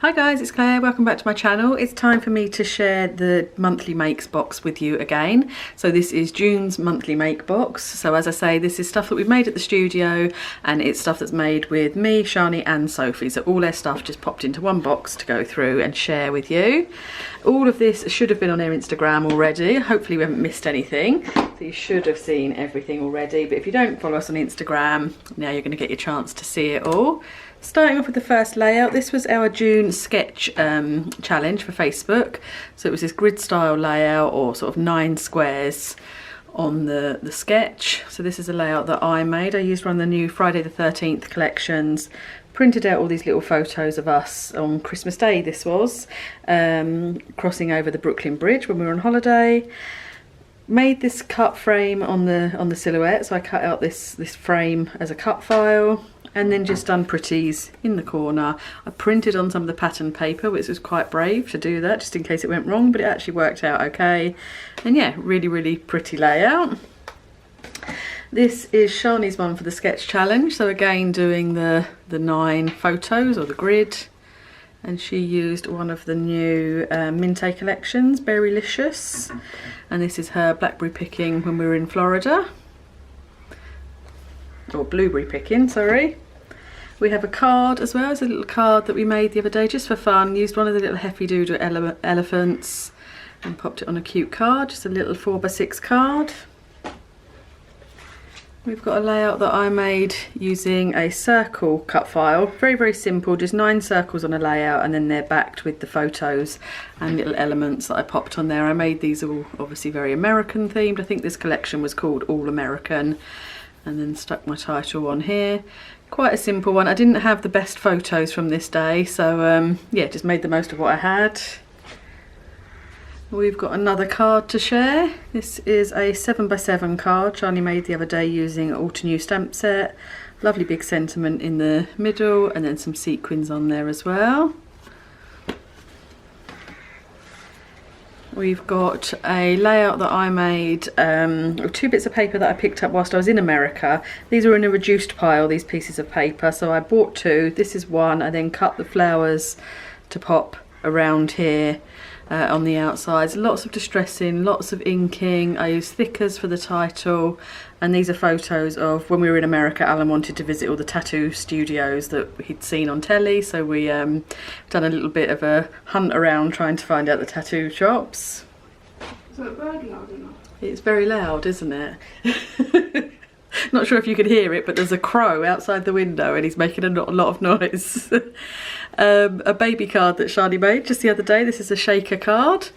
Hi guys, it's Claire, welcome back to my channel. It's time for me to share the monthly makes box with you again. So this is June's monthly make box. So as I say, this is stuff that we've made at the studio and it's stuff that's made with me, Shani and Sophie. So all their stuff just popped into one box to go through and share with you. All of this should have been on their Instagram already. Hopefully we haven't missed anything. So you should have seen everything already. But if you don't follow us on Instagram, now you're going to get your chance to see it all. Starting off with the first layout, this was our June sketch challenge for Facebook. So it was this grid style layout, or sort of 9 squares on the sketch. So this is a layout that I made. I used one of the new Friday the 13th collections, printed out all these little photos of us on Christmas Day. This was crossing over the Brooklyn Bridge when we were on holiday. Made this cut frame on the silhouette, so I cut out this frame as a cut file, and then just done pretties in the corner. I printed on some of the pattern paper, which was quite brave to do that, just in case it went wrong, but it actually worked out okay. And yeah, really pretty layout. This is Shani's one for the sketch challenge, so again doing the 9 photos, or the grid. And she used one of the new Minte collections, Berrylicious. And this is her blackberry picking when we were in Florida. Or blueberry picking, sorry. We have a card as well. It's a little card that we made the other day just for fun. Used one of the little Heffy Doodle elephants and popped it on a cute card. Just a little 4x6 card. We've got a layout that I made using a circle cut file. Very simple, just 9 circles on a layout, and then they're backed with the photos and little elements that I popped on there. I made these all obviously very American themed. I think this collection was called All American, and then stuck my title on here. Quite a simple one. I didn't have the best photos from this day, so yeah, just made the most of what I had. We've got another card to share. This is a 7x7 card Shani made the other day using an Alter New stamp set. Lovely big sentiment in the middle, and then some sequins on there as well. We've got a layout that I made of 2 bits of paper that I picked up whilst I was in America. These are in a reduced pile, these pieces of paper, so I bought 2. This is one. I then cut the flowers to pop around here. On the outsides, lots of distressing, lots of inking. I used thickers for the title, and these are photos of when we were in America. Alan wanted to visit all the tattoo studios that he'd seen on telly, so we done a little bit of a hunt around trying to find out the tattoo shops. Is that bird loud enough? It's very loud, isn't it? Not sure if you can hear it, but there's a crow outside the window and he's making a lot of noise. A baby card that Shani made just the other day. This is a shaker card.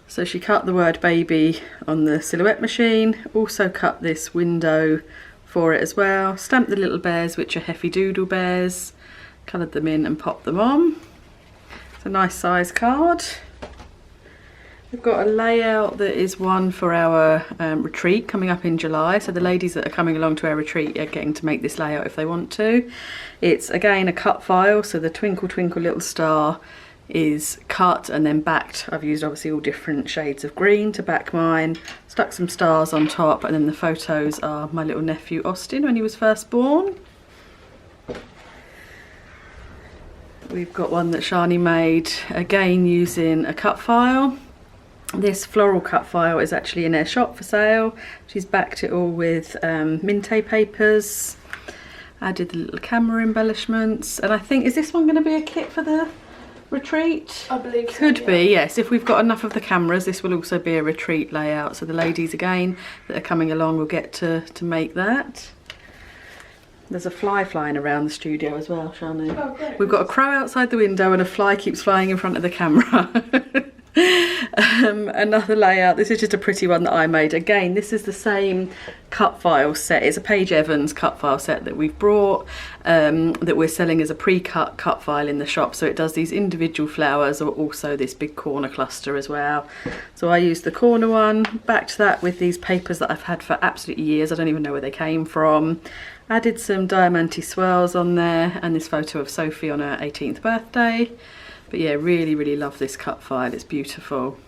So she cut the word baby on the silhouette machine. Also cut this window for it as well. Stamped the little bears, which are Heffy Doodle bears. Coloured them in and popped them on. It's a nice size card. We've got a layout that is one for our retreat coming up in July. So the ladies that are coming along to our retreat are getting to make this layout if they want to. It's again a cut file, so the Twinkle Twinkle Little Star is cut and then backed. I've used obviously all different shades of green to back mine. Stuck some stars on top, and then the photos are my little nephew Austin when he was first born. We've got one that Shani made, again using a cut file. This floral cut file is actually in their shop for sale. She's backed it all with Minte papers. Added the little camera embellishments. And I think, is this one going to be a kit for the retreat? I believe so, Could yeah. be, yes. If we've got enough of the cameras, this will also be a retreat layout. So the ladies, again, that are coming along will get to make that. There's a fly flying around the studio as well, Shani. Oh, great. We've got a crow outside the window and a fly keeps flying in front of the camera. Another layout. This is just a pretty one that I made. Again, this is the same cut file set. It's a Paige Evans cut file set that we've brought, that we're selling as a pre-cut cut file in the shop. So it does these individual flowers, or also this big corner cluster as well. So I used the corner one, backed that with these papers that I've had for absolutely years. I don't even know where they came from. Added some diamante swirls on there, and this photo of Sophie on her 18th birthday. But yeah, really love this cut file. It's beautiful.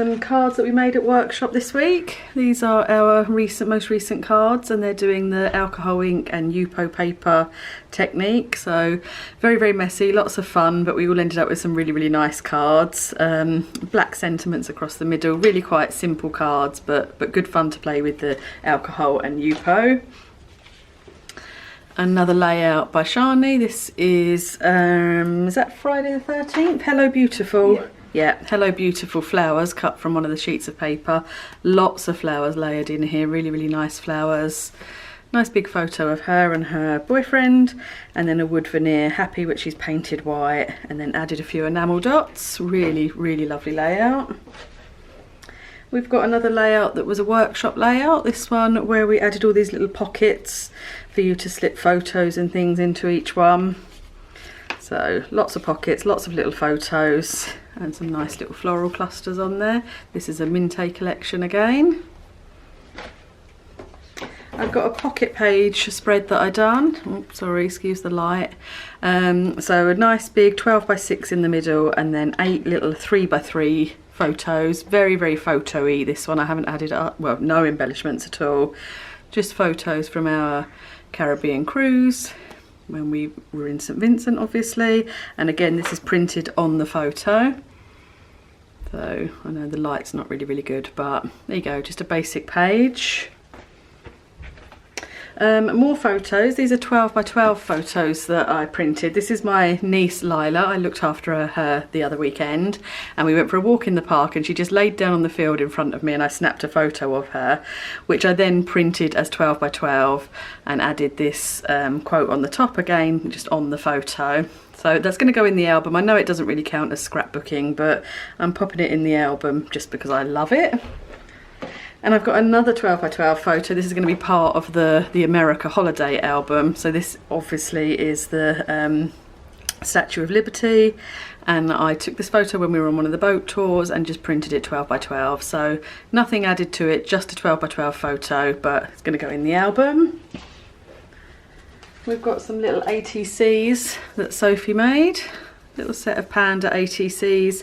some cards that we made at workshop this week. These are our most recent cards, and they're doing the alcohol ink and Yupo paper technique. So very, very messy, lots of fun, but we all ended up with some really, really nice cards. Black sentiments across the middle, really quite simple cards, but good fun to play with the alcohol and Yupo. Another layout by Shani. This is that Friday the 13th? Hello Beautiful. Yeah, Hello Beautiful flowers cut from one of the sheets of paper. Lots of flowers layered in here, really, really nice flowers. Nice big photo of her and her boyfriend, and then a wood veneer happy, which she's painted white, and then added a few enamel dots. Really, really lovely layout. We've got another layout that was a workshop layout, this one where we added all these little pockets for you to slip photos and things into each one. So lots of pockets, lots of little photos, and some nice little floral clusters on there. This is a Minte collection again. I've got a pocket page spread that I done. Oh, sorry, excuse the light. So a nice big 12 by 6 in the middle, and then 8 little 3 by 3 photos. Very, very photo-y, this one. I haven't added up, well, no embellishments at all. Just photos from our Caribbean cruise when we were in St Vincent, obviously. And again, this is printed on the photo. So I know the light's not really, really good, but there you go, just a basic page. More photos. These are 12 by 12 photos that I printed. This is my niece Lila. I looked after her the other weekend, and we went for a walk in the park, and she just laid down on the field in front of me, and I snapped a photo of her, which I then printed as 12 by 12 and added this quote on the top again, just on the photo. So that's going to go in the album. I know it doesn't really count as scrapbooking, but I'm popping it in the album just because I love it. And I've got another 12 by 12 photo. This is going to be part of the America holiday album. So this obviously is the Statue of Liberty, and I took this photo when we were on one of the boat tours and just printed it 12 by 12. So nothing added to it, just a 12 by 12 photo, but it's going to go in the album. We've got some little ATCs that Sophie made. Little set of panda ATCs.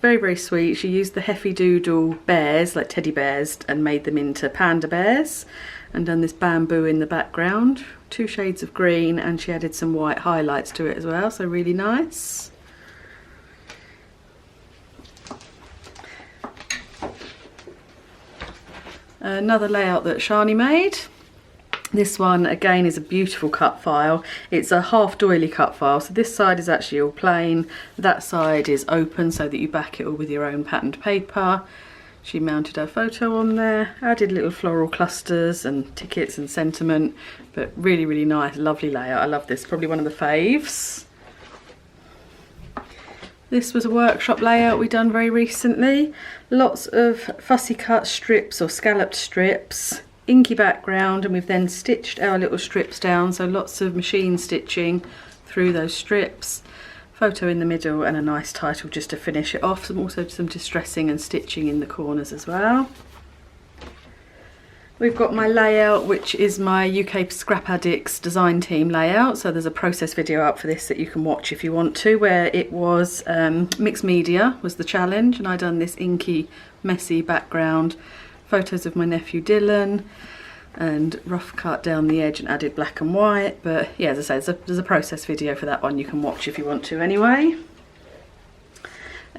Very, very sweet. She used the Heffy Doodle bears, like teddy bears, and made them into panda bears, and done this bamboo in the background, 2 shades of green, and she added some white highlights to it as well, so really nice. Another layout that Shani made. This one again is a beautiful cut file. It's a half doily cut file, so this side is actually all plain, that side is open so that you back it all with your own patterned paper. She mounted her photo on there, added little floral clusters and tickets and sentiment, but really, really nice, lovely layout. I love this, probably one of the faves. This was a workshop layout we done very recently. Lots of fussy cut strips or scalloped strips. Inky background, and we've then stitched our little strips down, so lots of machine stitching through those strips. Photo in the middle and a nice title just to finish it off. Also some distressing and stitching in the corners as well. We've got my layout, which is my UK Scrap Addicts design team layout. So there's a process video up for this that you can watch if you want to, where it was mixed media was the challenge, and I done this inky, messy background. Photos of my nephew Dylan, and rough cut down the edge and added black and white. But yeah, as I say, there's a process video for that one you can watch if you want to anyway.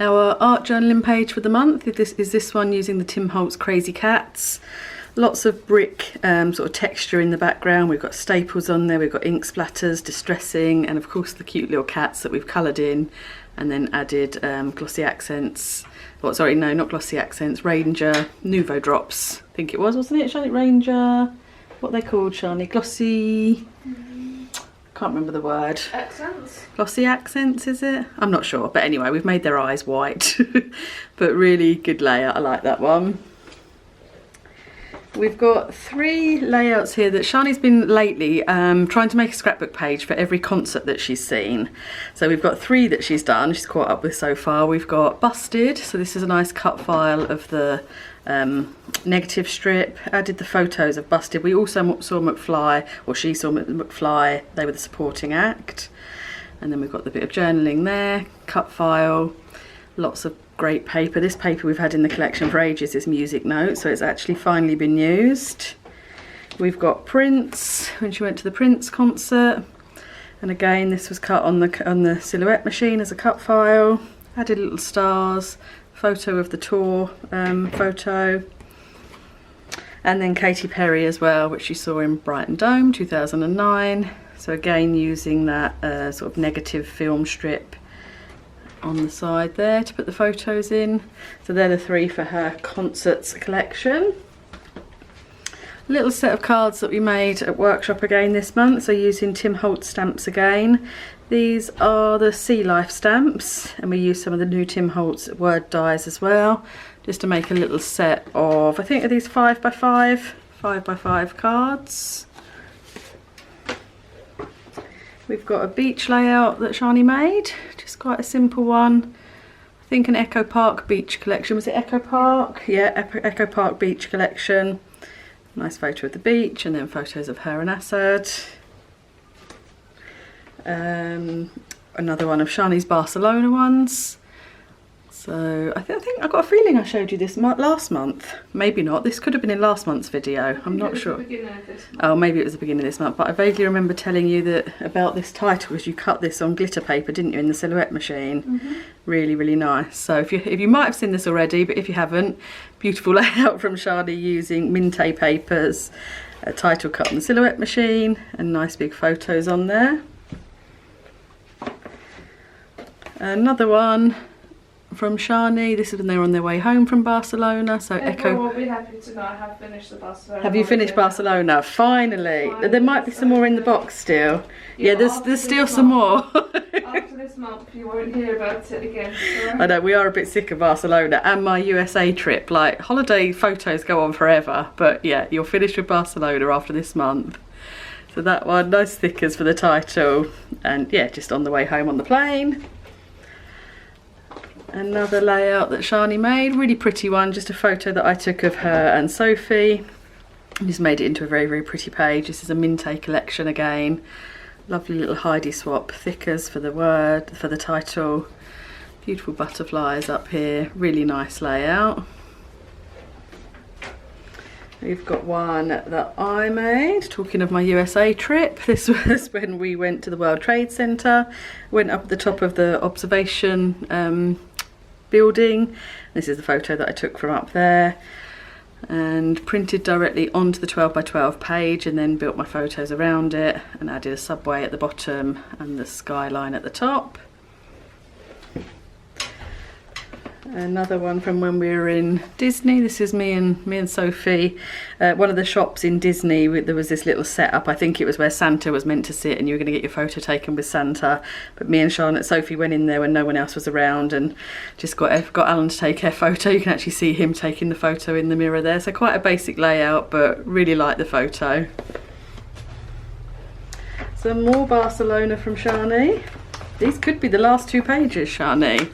Our art journaling page for the month is this one using the Tim Holtz Crazy Cats. Lots of brick sort of texture in the background. We've got staples on there, we've got ink splatters, distressing, and of course the cute little cats that we've coloured in, and then added glossy accents. Oh, sorry, no, not glossy accents, Ranger Nouveau drops, I think it was, wasn't it, Shani? Ranger, what are they called, Shani? Glossy, can't remember the word. Accents? Glossy accents, is it? I'm not sure, but anyway, we've made their eyes white. But really good layout, I like that one. We've got 3 layouts here that Shani's been lately trying to make a scrapbook page for every concert that she's seen. So we've got 3 that she's done, she's caught up with so far. We've got Busted, so this is a nice cut file of the negative strip, added the photos of Busted. We also saw McFly, or she saw McFly, they were the supporting act. And then we've got the bit of journaling there, cut file. Lots of great paper. This paper we've had in the collection for ages is music notes, so it's actually finally been used. We've got Prince, when she went to the Prince concert, and again this was cut on the Silhouette machine as a cut file. Added little stars, photo of the tour photo, and then Katy Perry as well, which you saw in Brighton Dome 2009. So again using that sort of negative film strip on the side there to put the photos in. So they're the 3 for her concerts collection. Little set of cards that we made at workshop again this month, so using Tim Holtz stamps again. These are the Sea Life stamps, and we used some of the new Tim Holtz word dies as well, just to make a little set of, I think, are these 5x5 cards. We've got a beach layout that Shani made, just quite a simple one. I think an Echo Park beach collection. Was it Echo Park? Yeah, Echo Park beach collection. Nice photo of the beach, and then photos of her and Assad. Another one of Shani's Barcelona ones. So I think I got a feeling I showed you this last month. Maybe not. This could have been in last month's video. I'm not sure. Oh, maybe it was the beginning of this month. But I vaguely remember telling you that about this title, because you cut this on glitter paper, didn't you, in the Silhouette machine? Mm-hmm. Really, really nice. So if you might have seen this already, but if you haven't, beautiful layout from Shani using Minte papers, a title cut on the Silhouette machine, and nice big photos on there. Another one from Shani. This is when they were on their way home from Barcelona. So Echo will be happy to know I have finished the Barcelona. Have you finished Barcelona? Finally. There might be some more in the box still. Yeah, there's still some more. After this month you won't hear about it again. Right? I know, we are a bit sick of Barcelona and my USA trip. Like, holiday photos go on forever, but yeah, you're finished with Barcelona after this month. So that one, nice stickers for the title, and yeah, just on the way home on the plane. Another layout that Shani made, really pretty one, just a photo that I took of her and Sophie. Just made it into a very, very pretty page. This is a Minte collection again. Lovely little Heidi swap thickers for the title. Beautiful butterflies up here, really nice layout. We've got one that I made, talking of my USA trip. This was when we went to the World Trade Center, went up the top of the observation building. This is the photo that I took from up there, and printed directly onto the 12x12 page, and then built my photos around it and added a subway at the bottom and the skyline at the top. Another one from when we were in Disney. This is me and Sophie. One of the shops in Disney, there was this little setup. I think it was where Santa was meant to sit, and you were going to get your photo taken with Santa. But me and Sophie went in there when no one else was around, and just got Alan to take her photo. You can actually see him taking the photo in the mirror there. So quite a basic layout, but really like the photo. Some more Barcelona from Shani. These could be the last 2 pages, Shani.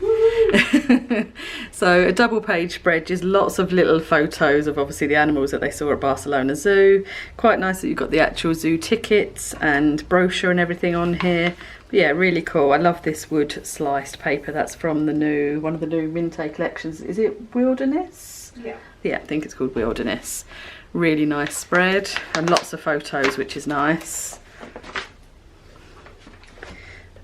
So a double page spread, just lots of little photos of obviously the animals that they saw at Barcelona Zoo. Quite nice that you've got the actual zoo tickets and brochure and everything on here. But yeah, really cool. I love this wood sliced paper. That's from one of the new Minte collections. Is it Wilderness? Yeah. Yeah, I think it's called Wilderness. Really nice spread and lots of photos, which is nice.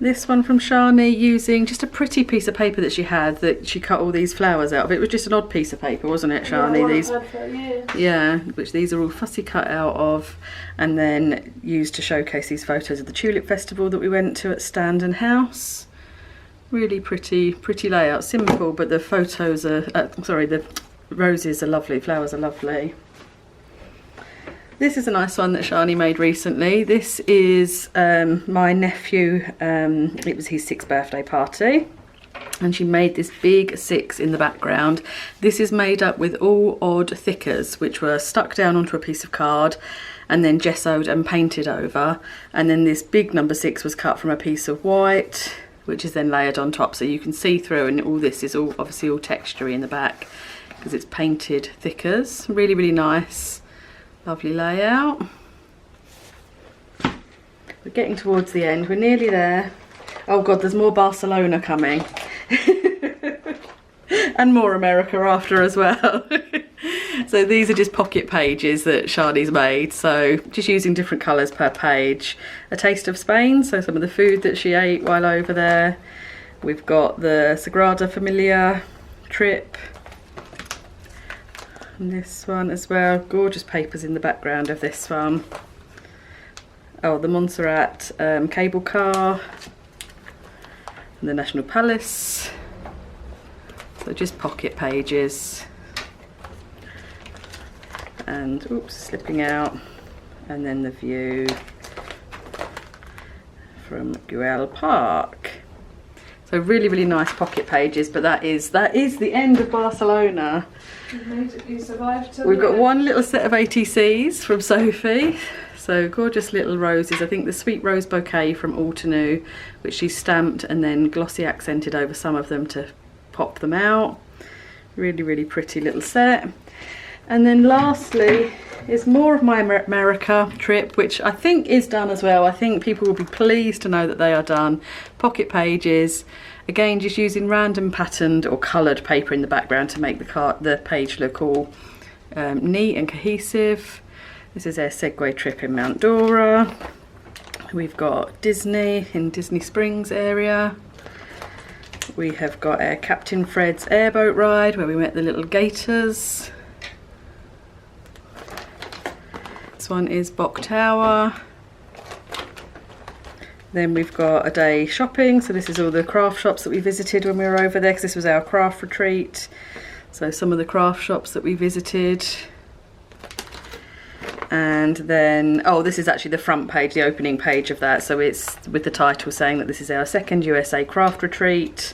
This one from Shani, using just a pretty piece of paper that she had, that she cut all these flowers out of. It was just an odd piece of paper, wasn't it, Shani? Yeah, which these are all fussy cut out of, and then used to showcase these photos of the Tulip Festival that we went to at Standen House. Really pretty layout, simple, but the photos are, the roses are lovely, flowers are lovely. This is a nice one that Shani made recently. This is my nephew, it was his 6th birthday party, and she made this big 6 in the background. This is made up with all odd thickers, which were stuck down onto a piece of card and then gessoed and painted over. And then this big number 6 was cut from a piece of white, which is then layered on top, so you can see through, and all this is all obviously all textury in the back because it's painted thickers. Really, really nice. Lovely layout. We're getting towards the end, we're nearly there. Oh god, there's more Barcelona coming. and more America after as well. So these are just pocket pages that Shani's made, so just using different colours per page. A taste of Spain, so some of the food that she ate while over there. We've got the Sagrada Familia trip, and this one as well. Gorgeous papers in the background of this one. Oh, the Montserrat cable car, and the National Palace. So just pocket pages. And oops, slipping out. And then the view from Güell Park. So really nice pocket pages, but that is the end of Barcelona. You survived till We've got one little set of ATCs from Sophie. So gorgeous little roses. I think the sweet rose bouquet from Alteneau, which she stamped and then glossy accented over some of them to pop them out. Really pretty little set. And then lastly is more of my America trip, which I think is done as well. I think people will be pleased to know that they are done. Pocket pages. Again, just using random patterned or coloured paper in the background to make the page look all neat and cohesive. This is our Segway trip in Mount Dora. We've got Disney in Disney Springs area. We have got our Captain Fred's airboat ride where we met the little gators. This one is Bok Tower. Then we've got a day shopping. So this is all the craft shops that we visited when we were over there, because this was our craft retreat. So some of the craft shops that we visited. And then, oh, this is actually the front page, the opening page of that. So it's with the title saying that this is our second USA craft retreat.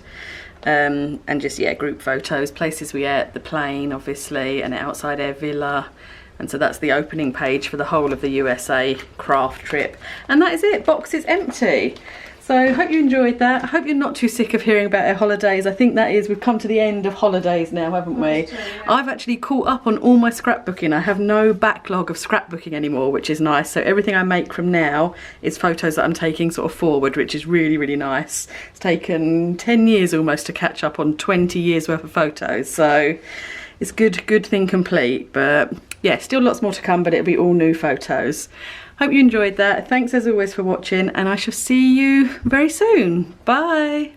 And just, yeah, group photos, places we ate, the plane, obviously, and outside our villa. And so that's the opening page for the whole of the USA craft trip. And that is it, box is empty. So I hope you enjoyed that. I hope you're not too sick of hearing about our holidays. I think that is, we've come to the end of holidays now, haven't we? I've actually caught up on all my scrapbooking. I have no backlog of scrapbooking anymore, which is nice. So everything I make from now is photos that I'm taking sort of forward, which is really nice. It's taken 10 years almost to catch up on 20 years worth of photos. So it's good thing complete. But yeah, still lots more to come, but it'll be all new photos. Hope you enjoyed that. Thanks as always for watching, and I shall see you very soon. Bye.